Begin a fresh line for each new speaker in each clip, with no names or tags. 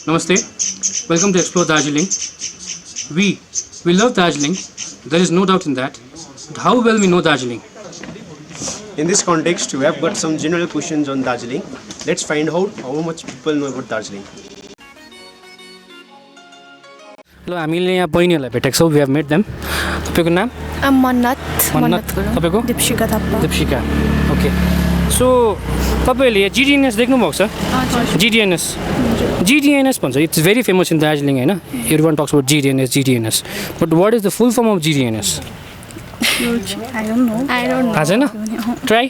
Namaste. Welcome to Explore Darjeeling. We love Darjeeling. There is no doubt in that. But how well we know Darjeeling?
In this context, we have got some general questions on Darjeeling. Let's find out how much people know about Darjeeling.
ल हामीले यहाँ बहिनीहरूलाई भेटेको छौँ. We have met them. तपाईँको नाम?
मन्नत.
तपाईँको?
Deepshika Thapa.
Deepshika. Okay. So तपाईँहरूले यहाँ GDNS देख्नुभएको छ? GDNS. GDNS भन्छ. It's very famous in Darjeeling होइन? Everyone talks about GDNS. But what is the full form of GDNS?
I don't know.
थाहा छैन? ट्राई.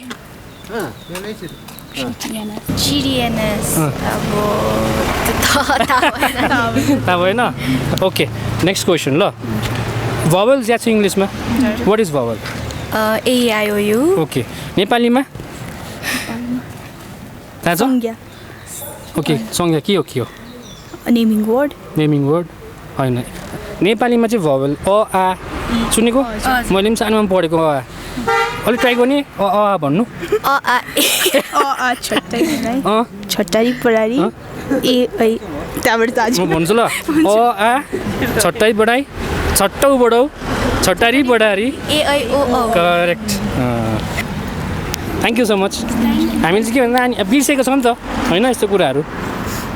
GDNS.
थाहा भएन? ओके. नेक्स्ट क्वेसन ल. भवल्स याद छ इङ्ग्लिसमा? What is vowel?
AIOU.
Okay. नेपालीमा? थाहा छ? ओके. संज्ञा के हो?
Naming word.
नेमिङ वर्ड होइन. नेपालीमा चाहिँ भवल अ आ सुनेको? मैले पनि सानोमा पढेको अ आ. अलिक ट्राई गर्ने अ आ भन्नु.
छट्टारी परारी ए ऐ त्यहाँबाट
म भन्छु ल. अ आ छट्टाई बढाई छट्टौ बढौ छट्टारी बढारी
ए ऐ ओ औ.
Correct. Thank you so much. हामीले चाहिँ के भन्दा अनि बिर्सेको छ नि त होइन यस्तो कुराहरू.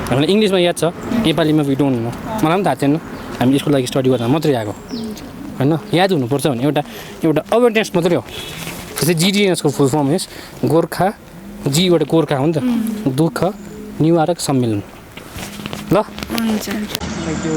हामीलाई इङ्ग्लिसमा याद छ, नेपालीमा वी डोन्ट नो. मलाई पनि थाहा थिएन. हामी यसको लागि स्टडी गर्दा मात्रै आएको होइन. याद हुनुपर्छ भने एउटा अवेरनेस मात्रै हो. जस्तै GDNSको फुल फर्म इज गोर्खा. जीबाट गोर्खा हो नि त. दुःख निवारक सम्मेलन. ल
हुन्छ.
Thank you.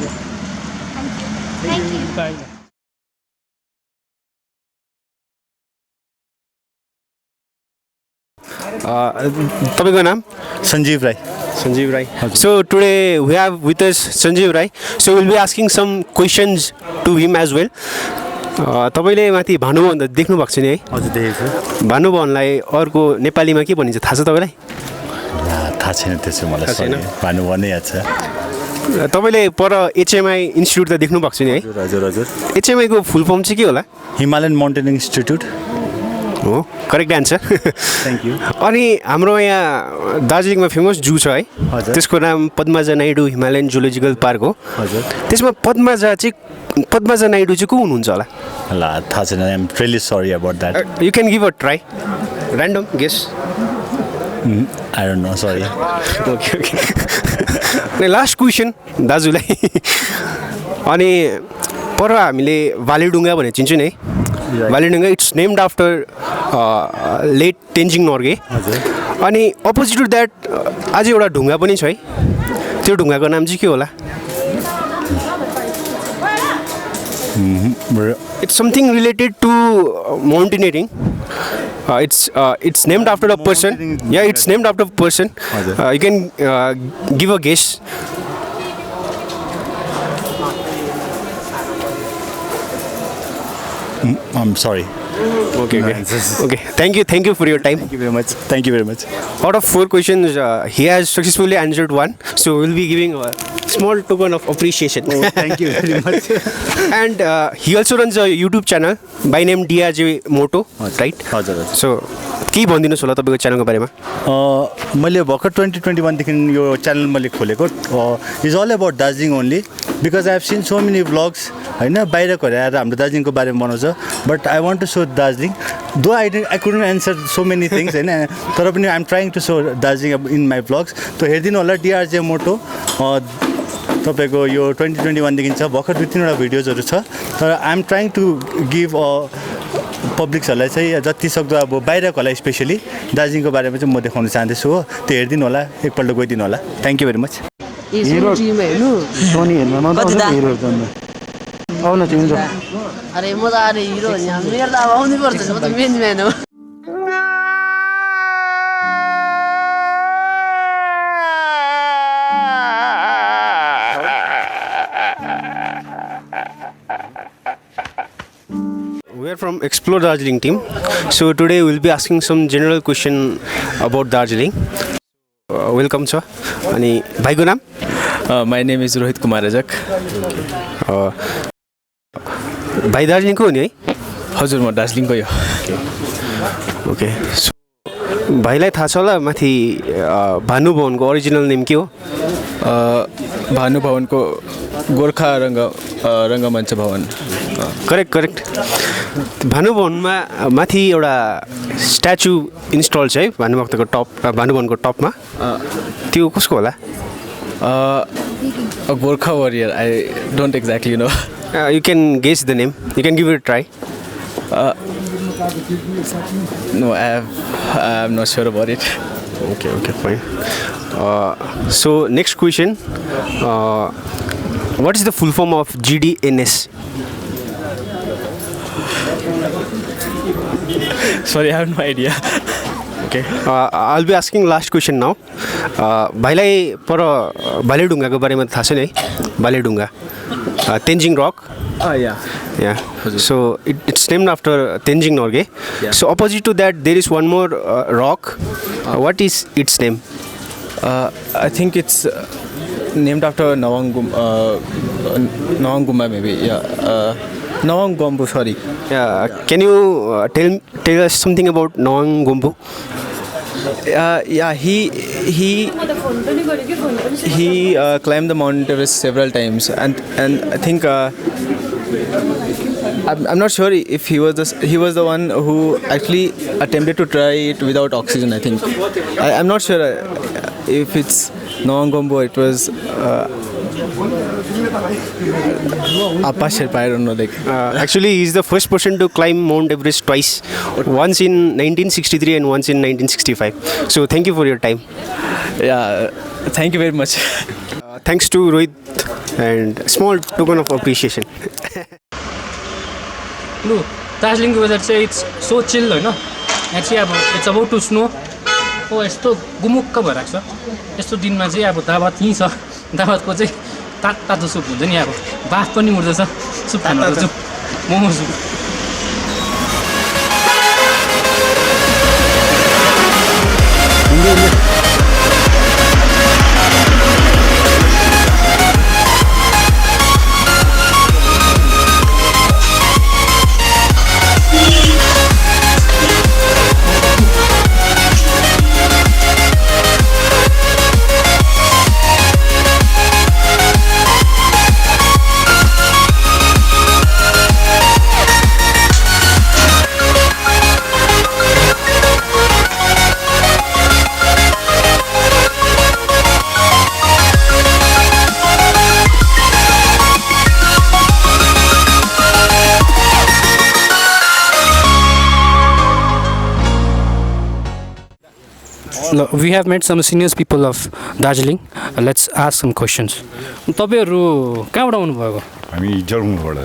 तपाईँको नाम?
Sanjeev Rai.
Sanjeev Rai. So today we have with us Sanjeev Rai. So we'll be asking some questions to him as well. तपाईँले माथि भानुभवन त देख्नु भएको छ नि है?
हजुर देखेको छु.
भानुभवनलाई अर्को नेपालीमा के भनिन्छ थाहा छ तपाईँलाई?
थाहा छैन त्यसो मलाई.
थाहा छैन?
भानुभवनै याद छ.
तपाईँले पर HMI इन्स्टिट्युट त देख्नु भएको छ नि है?
हजुर.
HMI को फुल फर्म चाहिँ के होला?
हिमालयन माउन्टेनिङ इन्स्टिट्युट
हो. Correct answer.
Thank you.
अनि हाम्रो यहाँ दार्जिलिङमा फेमस जू छ है?
हजुर.
त्यसको नाम Padmaja Naidu Himalayan zoological park हो.
हजुर.
त्यसमा पद्माजा नाइडू चाहिँ को हुनुहुन्छ होला?
ल थाहा छैन. I am really sorry about that.
You can give a try. Random guess.
I don't know. Sorry.
Okay. Last question दाजुलाई. अनि पर हामीले भालेडुङ्गा भनेर चिन्छौँ नि है? Bhaledunga it's named after late Tenzing Norgay. अनि अपोजिट टु द्याट आज एउटा ढुङ्गा पनि छ है? त्यो ढुङ्गाको नाम चाहिँ के होला? It's something related to mountaineering. It's named after a person. Yeah, it's named after a person. You can give a guess.
I'm sorry.
Okay. Thank you for your time.
Thank you very much.
Out of 4 questions, he has successfully answered 1. So we'll be giving a small token of appreciation.
Thank you very much.
And he also runs a YouTube channel by name DRJ Moto, right?
हजुर.
So के भनिदिनुहोस् होला तपाईँको च्यानलको बारेमा?
मैले भर्खर 2021 देखि यो च्यानल मैले खोलेको. Is all about Darjeeling only because I have seen so many vlogs होइन. बाहिरको आएर हाम्रो दार्जिलिङको बारेमा बनाउँछ. But I want to show Darjeeling. Though I couldn't answer so many things होइन. तर पनि I am trying to show Darjeeling in my vlogs. त हेरिदिनु होला DRJ मोटो. तपाईँको यो 2021 देखि छ. भर्खर 2-3वटा भिडियोजहरू छ. तर I am trying to give पब्लिक्सहरूलाई चाहिँ जति सक्दो अब बाहिरकोलाई स्पेसली दार्जिलिङको बारेमा चाहिँ म देखाउन चाहँदैछु हो. त्यो हेरिदिनु होला, एकपल्ट गइदिनु होला. Thank you very much.
Hero टिम हेर्नु सोनी हेर्नु नआउँछ हिरो जान्न आउन चाहिँ हुन्छ.
अरे म त अरे हिरो हो नि. मेरो त अब आउनै पर्छ. म त मेन म्यान हो.
We are from Explore Darjeeling team. So today we'll be asking some general question about Darjeeling. Welcome sir. अनि भाइको नाम?
My name is Rohit Kumar Rajak.
भाइ दार्जिलिङको हो नि है?
हजुर म दार्जिलिङकै हो.
ओके. भाइलाई थाहा छ होला माथि भानुभवनको ओरिजिनल नेम के हो?
भानुभवनको गोर्खा रङ्गमञ्च भवन
करेक्ट भानुभवनमा माथि एउटा स्ट्याचु इन्स्टल छ है भानुभवनको टपमा त्यो कसको होला
Gorkha warrior I don't exactly know
you can guess the name you can give it try
no I am not sure about it
Okay, fine. So next question, what is the full form of GDNS?
Sorry, I have no idea.
Okay. I'll be asking last question now. भाइलाई पर भालेढुङ्गाको बारेमा थाहा छ नि है Bhaledhunga Tenzing rock Yeah. So it's named after Tenzing Norgay. So opposite to that, there is one more rock. What is its name?
I think it's named after Nawanguma maybe. Nawangombu, sorry.
Can you tell us something about Nawangombu?
He climbed the Mount Everest several times, and I think I'm not sure if he was the one who actually attempted to try it without oxygen. I think I'm not sure if it's Nawangombo. It was Appa Sherpa. I don't know.
Actually, he is the first person to climb Mount Everest twice. Once in 1963 and once in 1965. So thank you for your time.
Yeah, thank you very much.
Thanks to Rohit and small token of appreciation.
लु दार्जिलिङको weather चाहिँ it's so chill होइन यहाँ चाहिँ अब it's about to snow हो यस्तो गुमुक्क भइरहेको छ यस्तो दिनमा चाहिँ अब दावत यहीँ छ दावतको चाहिँ तातो सुप हुन्छ नि अब बाफ पनि उठ्दैछ सुप खानुपर्छ momo soup We have met some senior people of Darjeeling. Let's ask some questions. तपाईहरु कहाँबाट आउनु भएको?
हामी जलगाउँबाट।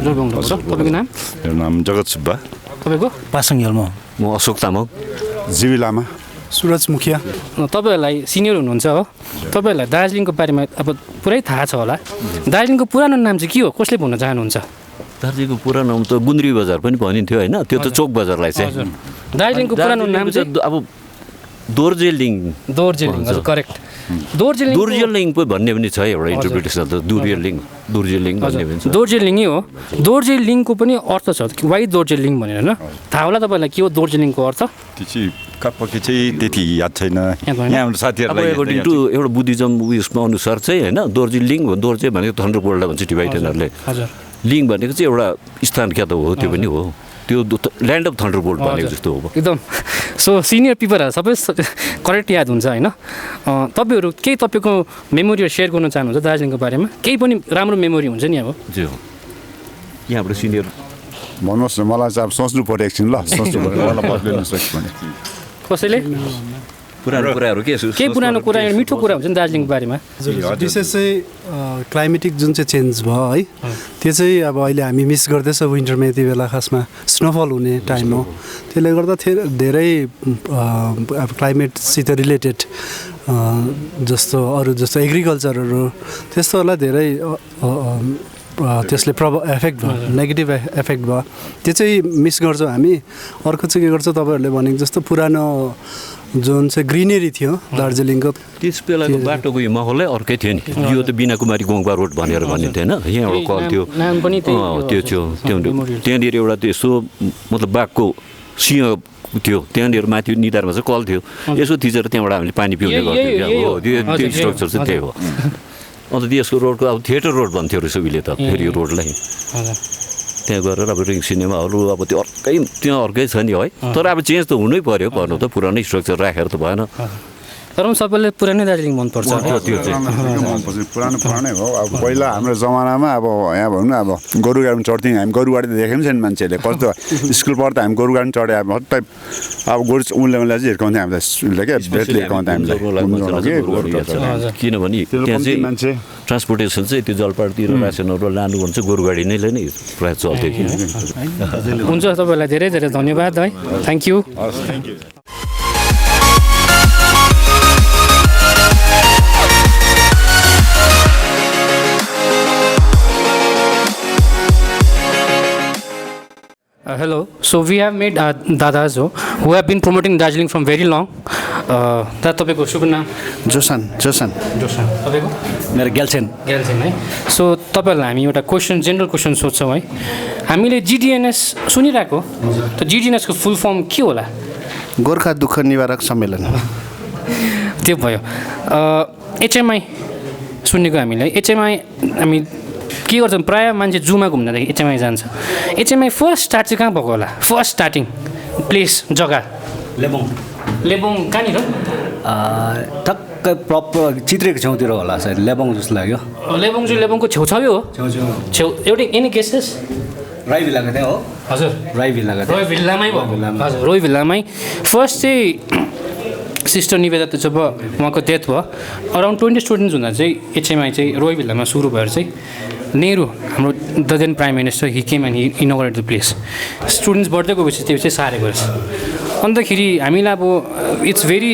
तपाईको नाम?
मेरो नाम जगत सुब्बा।
तपाईको?
पासाङ यल्मा।
म अशोक तामाङ।
जीवी लामा।
सुरज मुखिया।
तपाईहरुलाई सिनियर हुनुहुन्छ हो? तपाईहरुलाई दार्जिलिङको बारेमा अब पुरै थाहा छ होला। दार्जिलिङको पुरानो नाम चाहिँ के हो? कसले भन्न चाहनुहुन्छ?
दार्जिलिङको पुरानो नाम त गुन्द्री बजार पनि भनिन्थ्यो हैन? त्यो त चोक बजारलाई चाहिँ।
दार्जिलिङको पुरानो नाम चाहिँ
अब दोर्जेलिङ
हजुर करेक्ट
दोर्जेलिङ पो भन्ने पनि छ एउटा इन्टरप्रिटेसन त दोर्जेलिङ भन्ने पनि छ
दोर्जेलिङै हो दोर्जेलिङको पनि अर्थ छ वाइ दोर्जेलिङ भनेर हैन थाहा होला तपाईलाई के हो दोर्जेलिङको अर्थ
त्यो चाहिँ कपके चाहिँ त्यति याद छैन यहाँ हाम्रो साथीहरुलाई
अकर्डिङ टु एउटा बुद्धिज्म उयसमा अनुसार चाहिँ हैन दोर्जेलिङ दोर्जे भनेको थन्डरबोल्ट भन्छ टिबेटनहरुले
हजुर
लिङ भनेको चाहिँ एउटा स्थान क्या त हो त्यो पनि हो त्यो ल्यान्ड अफ थन्डरबोल्ट भनेको जस्तो हो
एकदम सो सिनियर पिपलहरु सबै करेक्ट याद हुन्छ हैन तपाईहरु केही तपाईको मेमोरीहरु सेयर गर्न चाहनुहुन्छ दार्जिलिङको बारेमा केही पनि राम्रो मेमोरी हुन्छ नि अब
जी हो यहाँबाट सिनियर
भन्नुहोस् न मलाई चाहिँ अब सोच्नु पर्यो एकछिन ल सोच्नु पर्यो मलाई बदलिनु सक्छ भने
कसैले
पुरानो कुराहरु के
पुरानो कुरा मिठो कुरा हुन्छ नि दार्जिलिङको बारेमा
विशेष चाहिँ क्लाइमेटिक जुन चाहिँ चेन्ज भयो है त्यो चाहिँ अब अहिले हामी मिस गर्दैछ विन्टरमा यति बेला खासमा स्नोफल हुने टाइम हो त्यसले गर्दा धेरै अब क्लाइमेटसित रिलेटेड जस्तो अरू जस्तो एग्रिकल्चरहरू त्यस्तोहरूलाई धेरै त्यसले एफेक्ट भयो नेगेटिभ एफेक्ट भयो त्यो चाहिँ मिस गर्छौँ हामी अर्को चाहिँ के गर्छ तपाईँहरूले भनेको जस्तो पुरानो जुन चाहिँ ग्रिनेरी थियो दार्जिलिङको
त्यस बेलाको बाटोको यो माहौलै अर्कै थियो नि यो त बिना कुमारी गोङबा रोड भनेर भनिन्थ्यो होइन यहाँ एउटा कल थियो त्यो थियो त्यहाँनिर एउटा त्यसो मतलब बाघको सिंह थियो त्यहाँनिर माथि निधारमा चाहिँ कल थियो यसो थिचेर त्यहाँबाट हामीले पानी पिउने गर्थ्यौँ त्यो स्ट्रक्चर चाहिँ त्यही हो अन्त त्यसको रोडको अब थिएटर रोड भन्थ्यो रहेछ उहिले त फेरि यो रोडलाई त्यहाँ गएर अब रिङ सिनेमाहरू अब त्यो अर्कै छ नि है तर अब चेन्ज त हुनै पर्यो पर्नु त पुरानै स्ट्रक्चर राखेर त भएन
तर पनि सबैले पुरानै दार्जिलिङ मनपर्छ
पुरानै हो अब पहिला हाम्रो जमानामा अब यहाँ भनौँ न अब गोरु गाडीमा चढ्थ्यौँ हामी गोरु गाडी देखेको पनि छैन मान्छेहरूले कस्तो स्कुल पढ्दा हामी गोरु गाडी चढ्यो अब हट्टै अब गोरु उसले चाहिँ हिर्काउँथ्यो हामीलाई क्या भेटले हिर्काउँथ्यो हामीलाई
किनभने त्यहाँ चाहिँ
मान्छे
ट्रान्सपोर्टेसन चाहिँ त्यो जलपाहाडतिर रासनहरू लानु भने चाहिँ गोरु गाडी नै नै प्रायः चल्थ्यो कि
हुन्छ तपाईँलाई धेरै धेरै धन्यवाद है thank you hello. So we have met dadas who have been promoting Darjeeling from very long. That तपाईँको शुभ नाम
जोसन
तपाईँको
मेरो ग्याल्सेन
है सो तपाईँहरूलाई हामी एउटा क्वेसन जेनरल क्वेसन सोध्छौँ है हामीले जिडिएनएस सुनिरहेको त जिडिएनएसको फुल फर्म के होला
गोर्खा दुःख निवारक सम्मेलन
त्यो भयो एचएमआई सुनेको हामीले एचएमआई हामी के गर्छौँ प्रायः मान्छे जुमा घुम्नदेखि एचएमआई जान्छ एचएमआई फर्स्ट स्टार्ट चाहिँ कहाँ भएको होला फर्स्ट स्टार्टिङ प्लेस जग्गा लेबोङ कहाँनिर
टक्कै प्रपर चित्रेको छेउतिर होला सायद लेबोङ जस्तो लाग्यो
लेबोङको छेउछाउै हो छेउ एउटै एनी केसेस
राई भिल्लाको त्यहाँ हो
हजुर
राई भिल्लामै
हजुर रोय भिल्लामै फर्स्ट चाहिँ सिस्टर निवेदा त जब उहाँको डेथ भयो अराउन्ड 20 स्टुडेन्ट्स हुँदा चाहिँ एचएमआई चाहिँ रोय भिल्लामा सुरु भएर चाहिँ नेहरू हाम्रो the then prime minister he came and he inaugurate the place students बढ्दै गएपछि त्यो चाहिँ सारेको रहेछ अन्तखेरि हामीलाई अब इट्स भेरी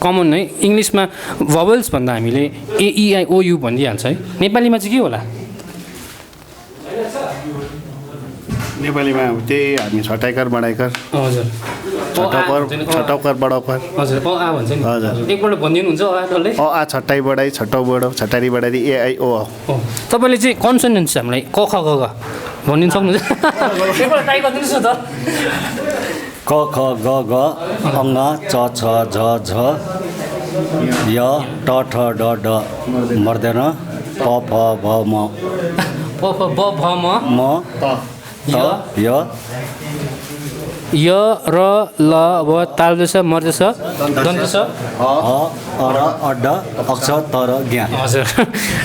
कमन है इङ्ग्लिसमा भवल्स भन्दा हामीले AEIOU भनिदिइहाल्छ है नेपालीमा चाहिँ के होला
नेपालीमा त्यही हामी छटाइकार बडाइकार
हजुर
छटाउकार बडाउकार
हजुर अ आ भन्छ नि हजुर एकपल्ट भनिदिनुहुन्छ अ आ डल्लै
अ आ छटाइ बडाइ छटाउ बडो छटारी बडारी AIO
तपाईँले चाहिँ कन्सोनेन्ट्स हामीलाई क ख ग घ भनिदिनु सक्नुहुन्छ एकपल्ट ट्राई गरिदिनुहोस् न त
क ख ग घ अङ च छ झ झ य ट ठ ड ढ मर्दैन प फ भ म
प फ ब भ म
य
य र ल व ताल्दैछ मर्दैछ दन्दैछ
अर अड्ड अक्ष तर ज्ञान
हजुर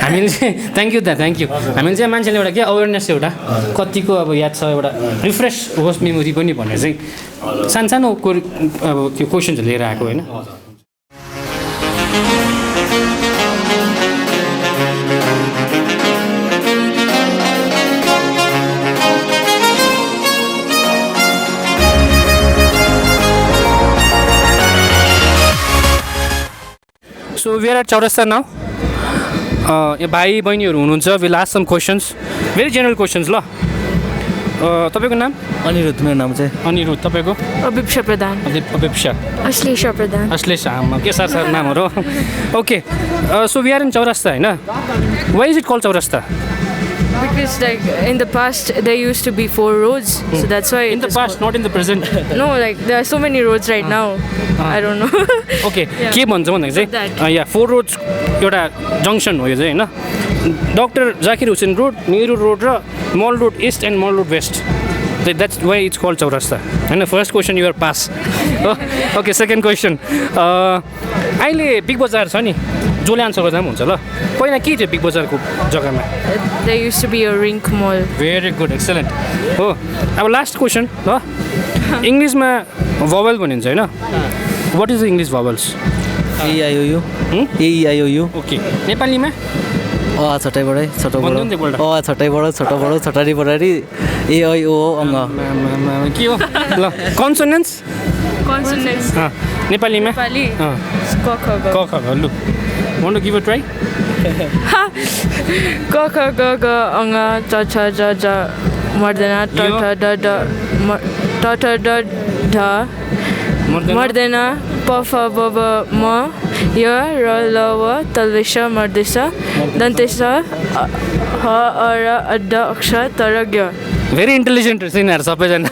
हामीले चाहिँ थ्याङ्क यू हामीले चाहिँ मान्छेले एउटा के अवेरनेस एउटा कतिको अब याद छ एउटा रिफ्रेस होस् मेमोरी पनि भनेर चाहिँ सानो अब त्यो क्वेसन्सहरू लिएर आएको होइन So we are at Chaurasta now. यो भाइ बहिनीहरू हुनुहुन्छ will ask some questions very general questions ल तपाईँको नाम
अनिरुद्ध मेरो नाम चाहिँ
अनिरुद्ध तपाईँको
अभिप्सा प्रधान
अभिप्सा
अश्लेषा प्रधान
अश्लेषा आमा के सार नामहरू okay so we are in Chaurasta होइन why is it call Chaurasta
Because like in the past there used to be 4 roads, so that's why.
In the past, not in the present.
No, like there are so many roads right now. I don't know.
Okay, के भन्छ भन्दाखेरि चाहिँ या 4 roads एउटा junction हो यो चाहिँ होइन doctor Zakir Hussain road Nehru road र mall road east and mall road west that's why it's called Chowrasta होइन first question you are pass okay second question अहिले बिग बजार छ नि जसले आन्सर गर्दा पनि हुन्छ ल पहिला के थियो बिग बजारको जग्गामा
There used to be a rink mall.
Very good excellent हो अब लास्ट क्वेसन ल इङ्ग्लिसमा भवल भनिन्छ होइन what is the English vowels
AEIOU
okay नेपालीमा
अ छटाइ बडाइ छोटो बडो अ छटाइ बडो छोटो बडो छटारी बडारी AIO अङ्ग
के हो ल कन्सोनेन्ट्स नेपालीमा
नेपाली क ख ग
क ख ग लु want to give a try
क ख ग घ अङ च छ ज झ मर्दैन ट ठ ड ढ ट ठ ड ढ मर्दैन प फ ब ब म य र ल व तल्दैछ मर्दैछ दन्तेछ ह अ र अड्ड अक्ष तर ज्ञ
भेरी इन्टेलिजेन्ट रहेछ यिनीहरू सबैजना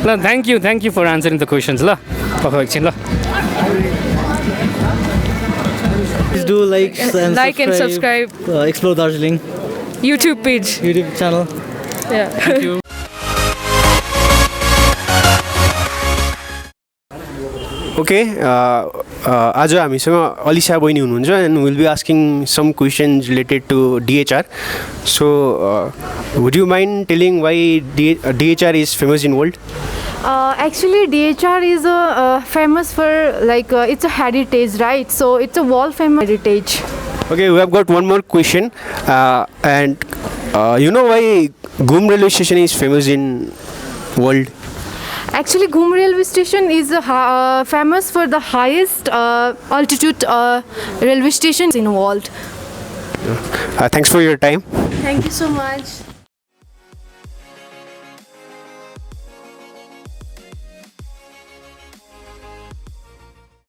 ल thank you for answering the questions ल एकछिन ल
Please do like and
subscribe.
Explore Darjeeling
YouTube page.
YouTube channel.
Yeah.
Thank you.
Okay आज हामीसँग अलिसा बहिनी हुनुहुन्छ and will be asking some questions related to DHR so would you mind telling why DHR is famous in world
Actually, DHR is famous for it's a heritage, right? So it's a world famous heritage.
Okay, we have got one more question, and you know why Ghum railway station is famous in world?
Actually, Ghum railway station is famous for the highest altitude railway station in the world.
Thanks for your time.
Thank you so much.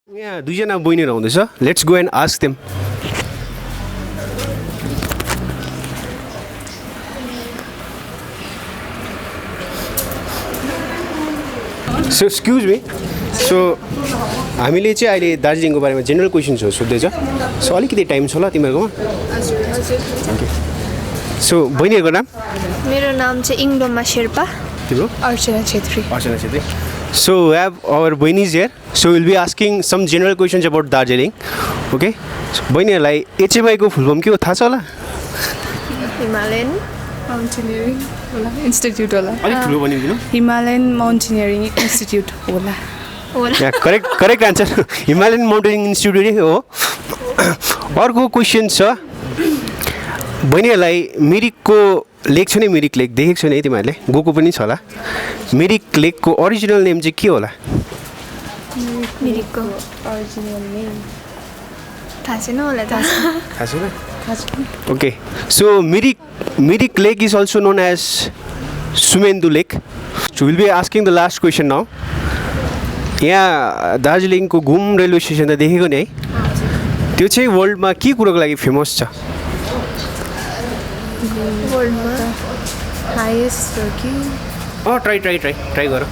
यहाँ दुईजना बहिनीहरू आउँदैछ let's go and ask them so excuse me so हामीले चाहिँ अहिले दार्जिलिङको बारेमा general क्वेसन्सहरू सोध्दैछ सो अलिकति टाइम छ होला तिमीहरूकोमा सो बहिनीहरूको नाम
मेरो नाम चाहिँ इङडोमा शेर्पा
तिम्रो
अर्चना Chhetri
So we have our Bainis here. So we'll be asking some general questions about Darjeeling. Okay? So बहिनीहरूलाई HMI को फुल फर्म के हो थाहा छ होला?
हिमालयन माउन्टेनियरिङ होला इन्स्टिट्युट होला
अलिक ठुलो भनिदिनु
हिमालयन माउन्टेनियरिङ इन्स्टिट्युट होला
yeah correct answer Himalayan Mountaineering Institute हो अर्को क्वेसन छ बहिनीहरूलाई मिरिकको लेक छ नि मिरिक लेक देखेको छ नि तिमीहरूले गएको पनि छ होला मिरिक लेकको ओरिजिनल नेम चाहिँ के होला
मिरिकको ओरिजिनल नेम थाहा छैन होला थाहा छैन
okay so Mirik lake is also known as Sumendu lake so will be asking the last question now यहाँ दार्जिलिङको घुम रेलवे स्टेसन त देखेको नि है त्यो चाहिँ वर्ल्डमा के कुरोको लागि फेमस छ
वर्ल्डमा हाइएस्ट हो कि
ट्राई गर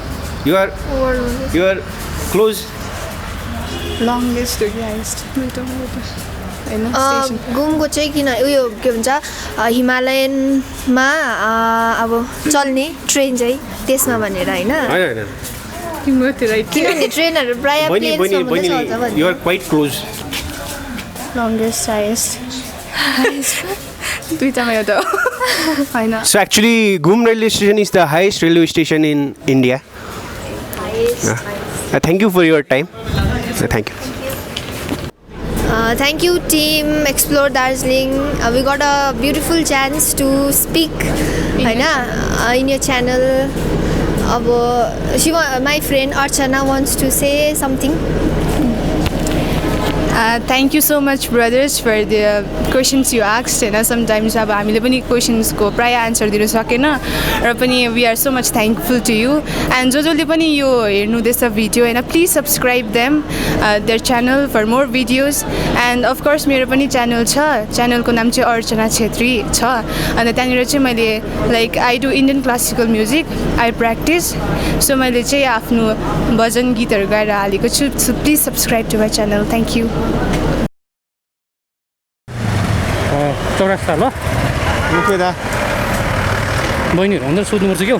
युआर क्लोज
लङ्गेस्ट हो कि हाइएस्ट घुमको चाहिँ किन उयो के भन्छ हिमालयनमा अब चल्ने ट्रेन चाहिँ त्यसमा भनेर होइन किनभने ट्रेनहरू प्रायः प्लेन्समा चल्छ भने
you are quite close
longest highest दुईटामा एउटा होइन
So actually Ghum railway station is the highest railway station in India. Thank you for your time. Thank you.
Thank you team Explore Darjeeling. We got a beautiful chance to speak in your channel. My friend Archana wants to say something.
Thank you so much brothers for the questions you asked and sometimes अब हामीले पनि questions को प्राय answer दिन सकेन र पनि we are so much thankful to you and जसले पनि यो हेर्नु हुँदैछ भिडियो हैन please subscribe them their channel for more videos and of course मेरो पनि च्यानल छ च्यानलको नाम चाहिँ अर्चना छेत्री छ अनि त्यहाँनिर चाहिँ मैले like I do Indian classical music I practice so मैले चाहिँ आफ्नो भजन गीतहरू गाएर हालेको छु so please subscribe to my channel thank you
Chaurasta ल बहिनीहरू भन्दा सोध्नुपर्छ क्या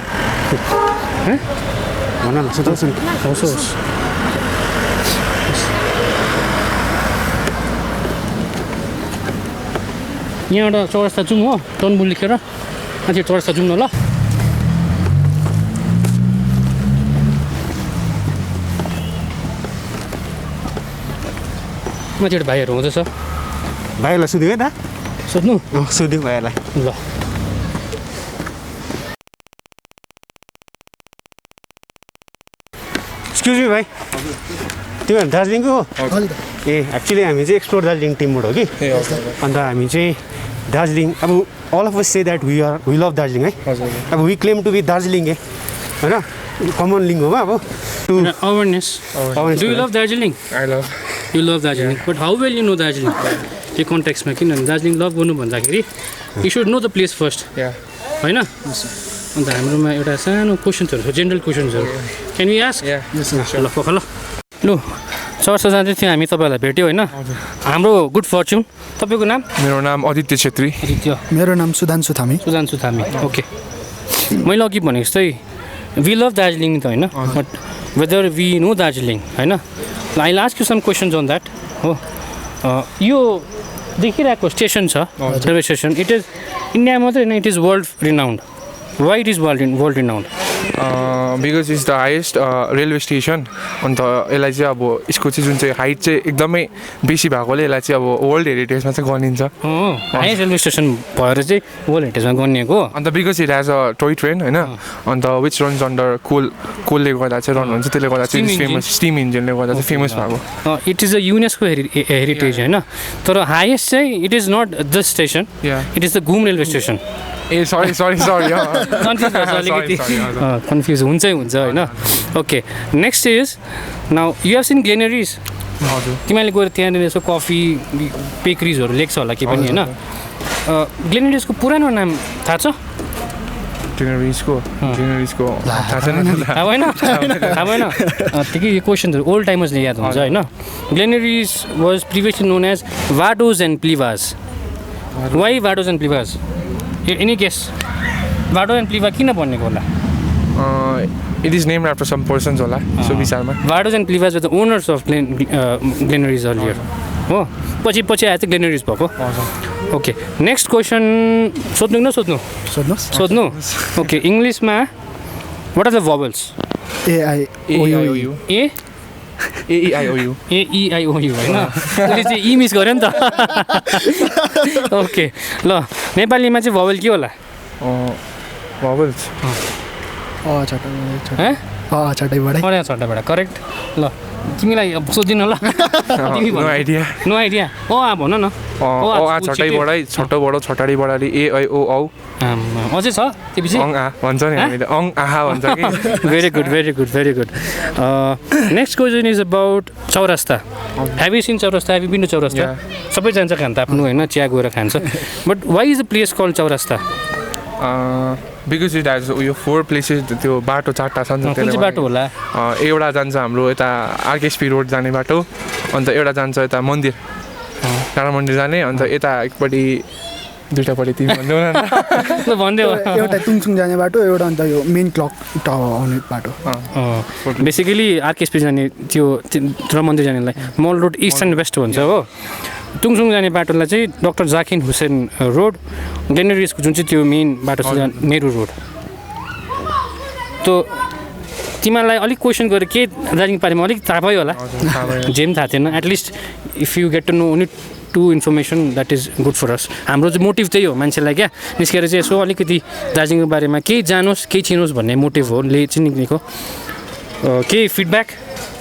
भन न सोध्नुहोस्
होस् यहाँबाट चौरास्ता जाउँ हो टनबुल लेखेर माथि चौरास्ता जाउँ न ल माथिबाट भाइहरू हुँदैछ
भाइहरूलाई सोध्यो है त
सोध्नु
सोध्यो भाइहरूलाई
ल
एक्सक्युज मी भाइ तिमीहरू दार्जिलिङको हो ए एक्चुली हामी चाहिँ एक्सप्लोर दार्जिलिङ टिमबाट हो कि अन्त हामी चाहिँ दार्जिलिङ अब all of us say that we love Darjeeling है अब we claim to be Darjeeling होइन कमन लिङ्ग हो अब
awareness. Do you love Darjeeling?
I love.
You love Darjeeling. But how well you know Darjeeling? The context में किन दार्जिलिङ लभ गर्नु भन्दाखेरि you should know the place first. होइन अन्त हाम्रोमा एउटा सानो क्वेसन्सहरू छ जेनरल क्वेसन्सहरू क्यान यु आस्क ल ल चौरस्ता जाँदै थियो हामी तपाईँहरूलाई भेट्यो होइन हाम्रो गुड फर्च्युन तपाईँको नाम
मेरो नाम आदित्य छेत्री
मेरो नाम सुधांशु थामी
ओके मैले अघि भनेको जस्तै वी लभ दार्जिलिङ त होइन but whether we know Darjeeling होइन I last you some questions on that हो यो देखिरहेको स्टेसन छ railway station it is India मात्रै होइन it is world renowned why it is world renowned
because is the highest railway station अन्त यसलाई चाहिँ अब यसको चाहिँ जुन चाहिँ हाइट चाहिँ एकदमै बेसी भएकोले यसलाई चाहिँ अब वर्ल्ड हेरिटेजमा चाहिँ गनिन्छ
हाइएस्ट रेलवे स्टेसन भएर चाहिँ वर्ल्ड हेरिटेजमा गनिएको
अन्त because it has a toy train होइन अन्त विच रन्स अन्डर कोलले गर्दा चाहिँ रन हुन्छ त्यसले गर्दा चाहिँ फेमस स्टिम इन्जिनले गर्दा चाहिँ फेमस भएको
it is a UNESCO heritage होइन तर हाइएस्ट चाहिँ it is not the station it is the Ghum railway station
ah sorry
confuse हुन्छ होइन okay next is now you have seen Glenary's
हजुर
तिमीले गएर त्यहाँनिर यसो कफी बेकरिजहरू लेख्छ होला के पनि होइन ग्लेनरिजको पुरानो नाम थाहा छ थाहा भएन ठिकै यो क्वेसनहरू ओल्ड टाइमर्सले याद हुन्छ होइन Glenary's was previously known as Vado's and Pliva's why Vado's and Pliva's any guess Vado and Pliva किन बनेको होला
it is named after some persons होला सो विचारमा
Vado's and Pliva's the owners of Glenary's earlier हो पछि आएर चाहिँ ग्लेनरिज भएको ओके नेक्स्ट क्वेसन सोध्नु ओके इङ्ग्लिसमा what are the vowels
AEIOU
होइन उसले चाहिँ ई मिस गर्यो नि त ओके ल नेपालीमा चाहिँ भोवल के होला
भोवल्स
छटाइबाट करेक्ट ल तिमीलाई अब सोधिदिनु होला
नो आइडिया
भन न
छटाइबाट ए ऐ ओ औ
अझै छ त्यो पछि
भन्छ नि हामीले आहा भन्छ कि
very good next question is about Chowrasta have you seen Chowrasta have you been to Chowrasta सबै जान्छ खान त आफ्नो होइन चिया गएर खान्छ but why is the place called Chowrasta
because it has उयो 4 प्लेसेस त्यो बाटो 4टा छ नि
त्यो बाटो होला
एउटा जान्छ हाम्रो यता आरकेएसपी रोड जाने बाटो अन्त एउटा जान्छ यता मन्दिर काँडा मन्दिर जाने अन्त यता एकपट्टि दुईटापट्टि तिमी
भन्दै
एउटा तुङसुङ जाने बाटो एउटा अन्त यो मेन क्लक टावर आउने बाटो
बेसिकली आरकेएसपी जाने त्यो र मन्दिर जानेलाई मल रोड इस्ट एन्ड वेस्ट भन्छ हो तुङसुङ जाने बाटोलाई चाहिँ डाक्टर जाकिर हुसेन रोड ग्लेनरिजको जुन चाहिँ त्यो मेन बाटो छ नेहरू रोड त तिमीलाई अलिक क्वेसन गरेर के दार्जिलिङ बारेमा अलिक थाहा भयो होला जे पनि थाहा थिएन at least if you get to know only to information that is good for us हाम्रो चाहिँ मोटिभ त्यही हो मान्छेलाई क्या निस्केर चाहिँ यसो अलिकति दार्जिलिङको बारेमा केही जानोस् केही चिनोस् भन्ने मोटिभ हो ले चाहिँ निक्लेको केही feedback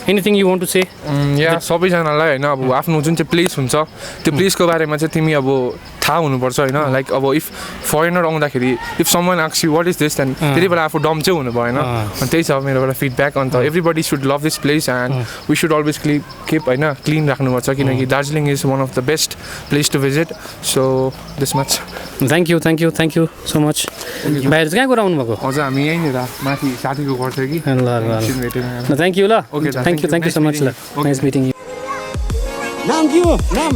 anything you want to say
या सबैजनालाई होइन अब आफ्नो जुन चाहिँ प्लेस हुन्छ त्यो प्लेसको बारेमा चाहिँ तिमी अब थाहा हुनुपर्छ होइन लाइक अब इफ फरेनर आउँदाखेरि if someone asks you what is this then त्यति बेला आफू डम चाहिँ हुनु भएन अनि त्यही छ मेरोबाट फिडब्याक अन्त everybody should love this place and we should always keep होइन क्लिन राख्नुपर्छ किनकि Darjeeling is one of the best place to visit so this much
thank you so much बाहिर चाहिँ कहाँ गएर आउनुभएको
हजुर हामी यहीँनिर माथि साथीको गर्छ कि
ल थ्याङ्क यू ल थ्याङ्क यू सो मच ल नाइस मिटिङ यू
नाम के हो नाम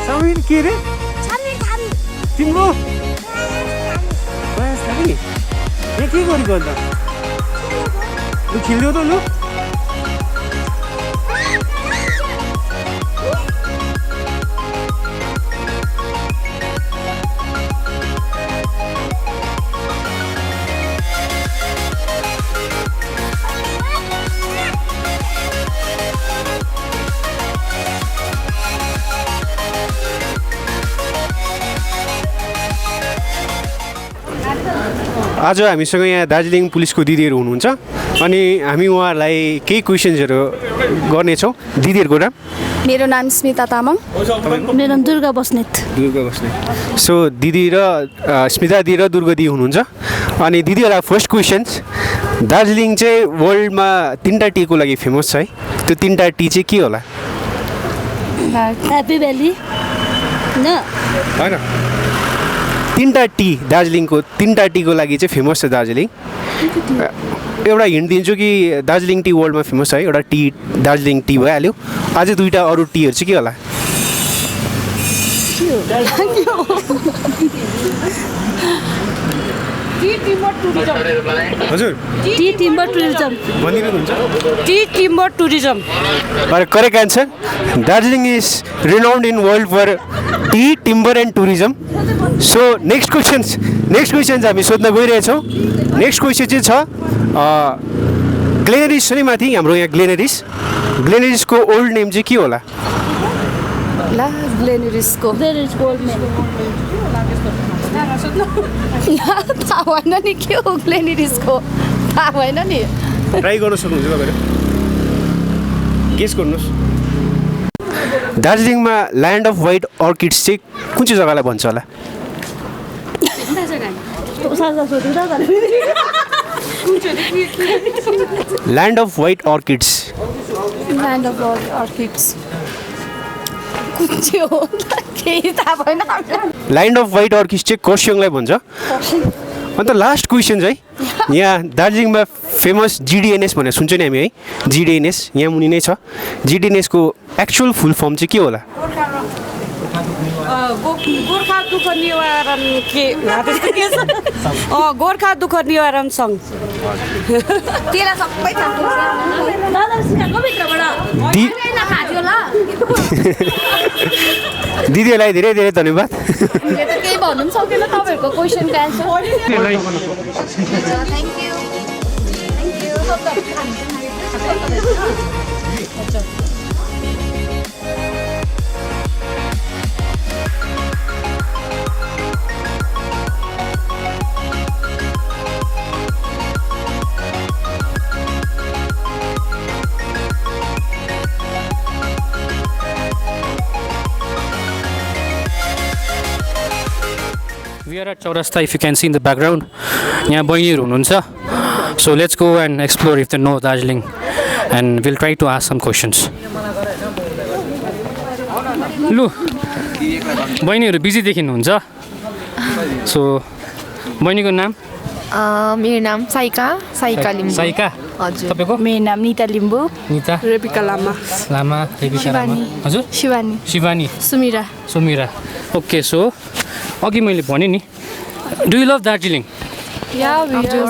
समीर के रे तिम्रो यहाँ के गरेको अन्त लु खेल्यौ त लु
आज हामीसँग यहाँ दार्जिलिङ पुलिसको दिदीहरू हुनुहुन्छ अनि हामी उहाँहरूलाई केही क्वेसन्सहरू गर्नेछौँ दिदीहरूको नाम
मेरो नाम स्मिता तामाङ मेरो नाम दुर्गा बस्नेत
सो दिदी र स्मिता दिदी र दुर्गा दिदी हुनुहुन्छ अनि दिदीहरूलाई फर्स्ट क्वेसन्स दार्जिलिङ चाहिँ वर्ल्डमा 3टा टीको लागि फेमस छ है त्यो 3टा टी चाहिँ के होला
ह्याप्पी भ्याली
होइन 3टा टी दार्जिलिङको 3टा टीको लागि चाहिँ फेमस छ दार्जिलिङ एउटा हिन्ट दिन्छु कि दार्जिलिङ टी वर्ल्डमा फेमस छ है एउटा टी दार्जिलिङ टी भइहाल्यो अझै 2टा अरू टीहरू चाहिँ के होला हजुर
टी टिम्बर टुरिज्म
भनिदिनुहुन्छ
tea timber tourism
correct answer Darjeeling is renowned in world for tea timber and tourism so next question हामी सोध्न गइरहेछौँ नेक्स्ट क्वेसन चाहिँ छ ग्लेनेरिस छ नि माथि हाम्रो यहाँ ग्लेनेरिसको ओल्ड नेम चाहिँ के होला
ग्लेनेरिसको ओल्ड नेम थाहा भएन नि के हो ग्लेनेरिसको थाहा भएन नि
ट्राई गर्न सक्नुहुन्छ तपाईँहरू गेस गर्नुहोस् दार्जिलिङमा ल्यान्ड अफ वाइट अर्किड्स चाहिँ कुन चाहिँ जग्गालाई भन्छ होला land of white orchids land of white orchids चाहिँ खरसाङलाई भन्छ अन्त लास्ट क्वेसन चाहिँ यहाँ दार्जिलिङमा फेमस जिडिएनएस भनेर सुन्छ नि हामी है जिडिएनएस यहाँ मुनि नै छ जिडिएनएसको एक्चुअल फुल फर्म चाहिँ के होला
गोर्खा दुःख निवारण के गोर्खा दुःख निवारण सङ्घ
दिदीहरूलाई धेरै धेरै धन्यवाद
केही भन्नु पनि सकेन तपाईँहरूको क्वेसनको answer
We are at Chaurasta, if you can see in the background. यहाँ बहिनीहरू हुनुहुन्छ. So let's go and explore if they know Darjeeling, and we'll try to ask some questions. लु बहिनीहरू बिजी देखिनुहुन्छ. So बहिनीको नाम?
मेरो नाम साइका लिम्बू.
साइका.
हजुर.
तपाईको?
मेरो नाम निता लिम्बू.
निता.
रेबिका लामा.
रेबिका लामा. हजुर? शिवानी. सुमिरा. Okay, so अघि मैले भने नि do you love Darjeeling?
Yeah, we do.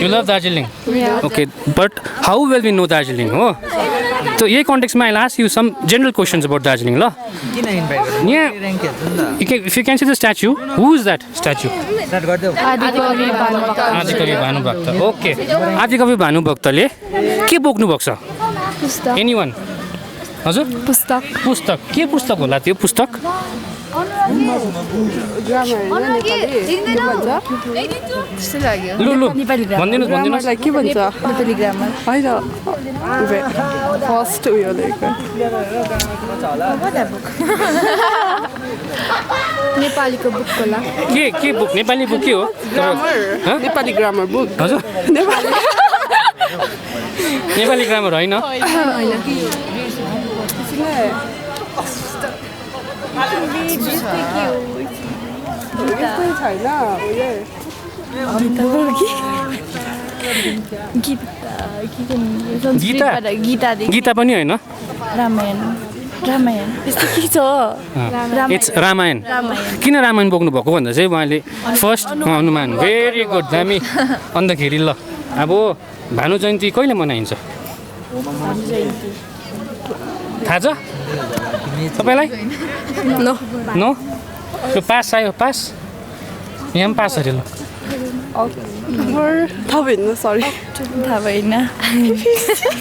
You love Darjeeling?
Yeah.
Okay, but how well we know Darjeeling? Oh, so यही कन्टेक्स्टमा I'll ask you some general questions about Darjeeling, ल? Yeah. If you can see the statue, who is that statue? आदिकवि Bhanubhakta. Okay. आदिकवि भानुभक्तले के बोक्नु भएको छ? Anyone? हजुर? पुस्तक. के पुस्तक होला त्यो पुस्तक? लु भनिदिनुहोस्
के भन्छ नेपाली ग्रामर होइन फर्स्ट उयो नेपालीको बुक होला
के बुक नेपाली बुक के हो
नेपाली ग्रामर बुक
हजुर नेपाली ग्रामर होइन गीता पनि होइन इट्स रामायण किन रामायण बोक्नु भएको भन्दा चाहिँ उहाँले फर्स्ट हनुमान भेरी गुड दामी अन्तखेरि ल अब भानु जयन्ती कहिले मनाइन्छ थाहा छ तपाईँलाई नो त्यो पास आयो पास यहाँ पनि पास अरे ल
थाहा भएन सरी थाहा भएन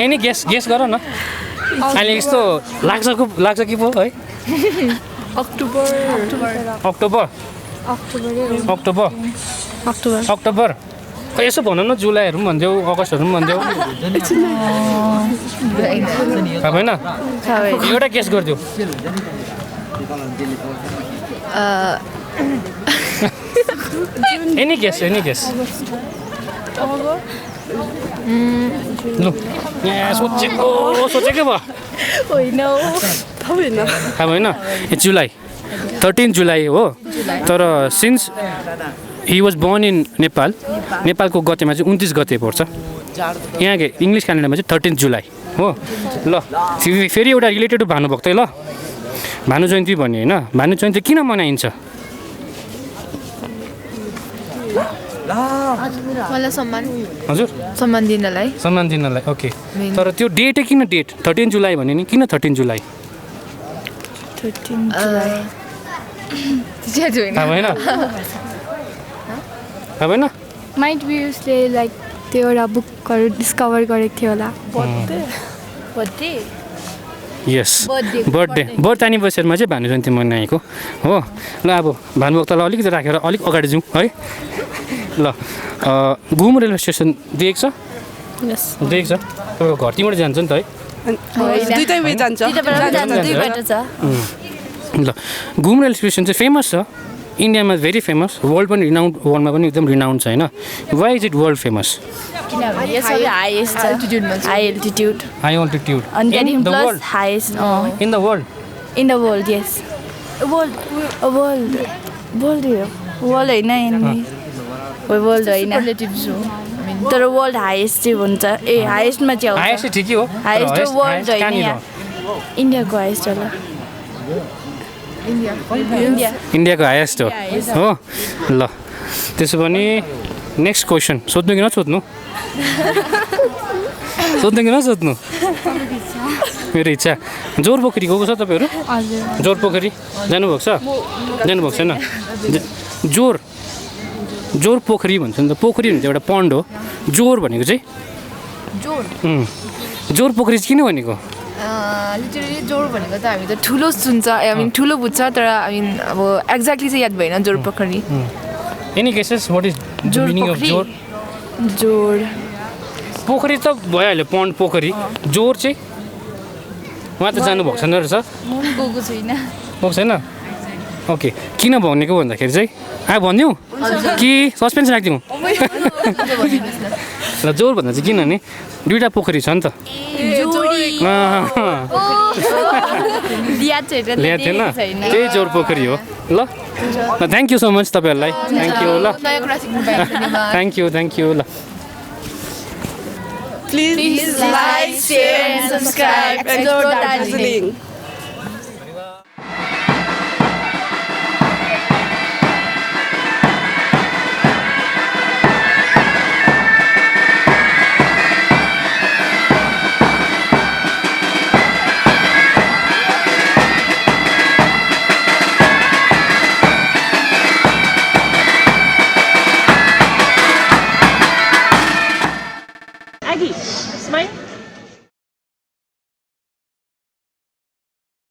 एनी गेस गर न अहिले यस्तो लाग्छ कि पो है अक्टोबर खै यसो भन न जुलाईहरू पनि भनिदेऊ अगस्तहरू पनि भनिदेऊ थाहा भएन एउटा गेस गरिदेऊ एनी गेस लु यहाँ सोचेको भयो
होइन थाहा भएन
जुलाई 13 जुलाई हो तर since he was born in Nepal नेपालको गतेमा चाहिँ 29 गते पर्छ यहाँको इङ्ग्लिस क्यालेन्डरमा चाहिँ 13 जुलाई हो ल फेरि एउटा रिलेटेड टु भानुभक्त ल भानु जयन्ती भन्ने होइन भानु जयन्ती किन मनाइन्छ
मलाई सम्मान
हजुर
सम्मान दिनलाई
ओके तर त्यो डेटै किन डेट 13 जुलाई भन्यो नि किन 13 जुलाई
13 जुलाई
थाहा भएन थाहा भएन
माइट बी उसले लाइक त्यो एउटा बुकहरू डिस्कभर गरेको थियो होला
बर्थडे
यस बर्थ एनिभर्सरीमा चाहिँ भानु जयन्ती मनाएको हो ल अब भानुभक्तलाई अलिकति राखेर अलिक अगाडि जाउँ है ल घुम रेलवे स्टेसन देखेको छ देखेको छ तपाईँको घर त्यहीँबाट जान्छ नि त है ल घुम रेलवे स्टेसन चाहिँ फेमस छ इन्डियामा भेरी फेमस वर्ल्ड पनि रिनाउन्ड वर्ल्डमा पनि एकदम रिनाउन्ड छ होइन why is it world famous
high altitude
in the world
यस वर्ल्ड होइन तर वर्ल्ड हाइएस्ट चाहिँ हुन्छ हाइएस्टमा चाहिँ
हाइएस्ट ठिकै हो
हाइएस्ट वर्ल्ड होइन इन्डियाको हाइएस्ट होला
इन्डियाको हाइएस्ट हो ल त्यसो भने नेक्स्ट क्वेसन सोध्नु कि नसोध्नु मेरो इच्छा जोर पोखरी गएको छ तपाईँहरू जोर पोखरी जानुभएको छैन जोर पोखरी भन्छ नि त पोखरी भने चाहिँ एउटा पन्ड हो जोर भनेको चाहिँ जोर पोखरी चाहिँ किन भनेको
लिटरली जोर भनेको त हामी त ठुलो सुन्छ ठुलो बुझ्छ तर अब एक्ज्याक्टली चाहिँ याद भएन जोर पोखरी
any cases what is the meaning of
जोर
पोखरी त भइहाल्यो पन्ड पोखरी जोर चाहिँ उहाँ त जानुभएको छैन रहेछ गएको छैन ओके किन भनेको भन्दाखेरि चाहिँ भनिदिउँ कि सस्पेन्स राखिदिउँ ल जोर भन्दा चाहिँ किनभने दुईवटा पोखरी छ नि त ल्याएको थिएन त्यही जोर पोखरी हो ल थ्याङ्क यू सो मच तपाईँहरूलाई थ्याङ्क यू ल
Please like, share and subscribe. Explore Darjeeling.